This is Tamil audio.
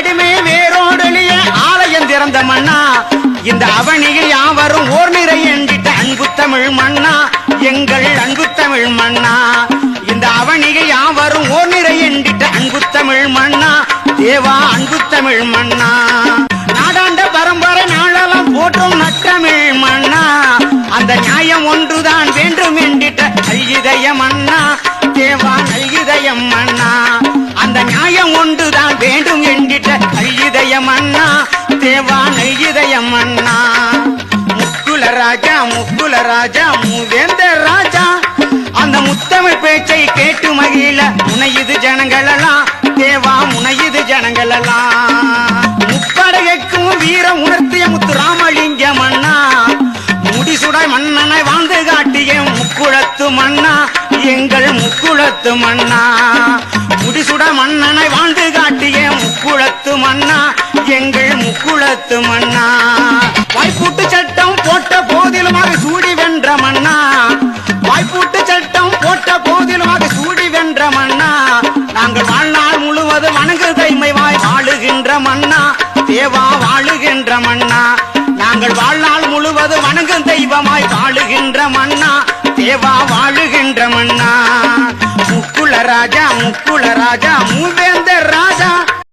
அடிமை வேரோடலிய ஆலயம் திறந்த மண்ணா இந்த அவனியில் யாவரும் ஓர் நிறை என்றிட்ட அன்பு தமிழ் மண்ணா எங்கள் அன்பு தமிழ் மண்ணா இந்த அவனியில் யாவரும் ஓர் நிறை என்றிட்ட அன்பு தமிழ் மண்ணா தேவா அன்பு தமிழ் மண்ணா நாடாண்ட பரம்பரை நாளெல்லாம் போற்றும் நற்றமிழ் மண்ணா அந்த நியாயம் ஒன்றுதான் வேண்டும் என்றிட்ட நல்கிதய மண்ணா தேவா நல்கிதயம் மண்ணா அந்த நியாயம் ஒன்றுதான் வேண்டும் என்றிட்ட நல்கிதய மண்ணா தேவா நல்கிதயம் மண்ணா முக்குல ராஜா மூவேந்தர் ராஜா அந்த முத்தமிழ் பேச்சை கேட்டு மகிழ முனையுது ஜனங்களெல்லாம் தேவா முனையுது ஜனங்களெல்லாம் முப்படைக்கும் வீரம் உணர்த்திய முத்து ராமலிங்க மன்னா முடிசுடாய் மன்னனை வாழ்ந்து காட்டிய முக்குளத்து மன்னா எங்கள் முக்குளத்து மன்னா முடிசுட மன்னனை வாழ்ந்து காட்டிய முக்குளத்து மன்னா எங்கள் முக்குளத்து மன்னா வாய்ப்பூட்டு சட்டம் போட்ட போதிலுமாக சூடி வென்ற மன்னா வாய்ப்பூட்டு சட்டம் போட்ட போதிலுமாக சூடி வென்ற மன்னா நாங்கள் வாழ்நாள் முழுவதும் வணங்கு தைமைவாய் வாழுகின்ற மன்னா தேவா வாழுகின்ற மன்னா நாங்கள் வாழ்நாள் முழுவதும் வணங்கும் தெய்வமாய் வாழுகின்ற மன்னா தேவா வாழுகின்ற மன்னா முக்குல ராஜா மூவேந்த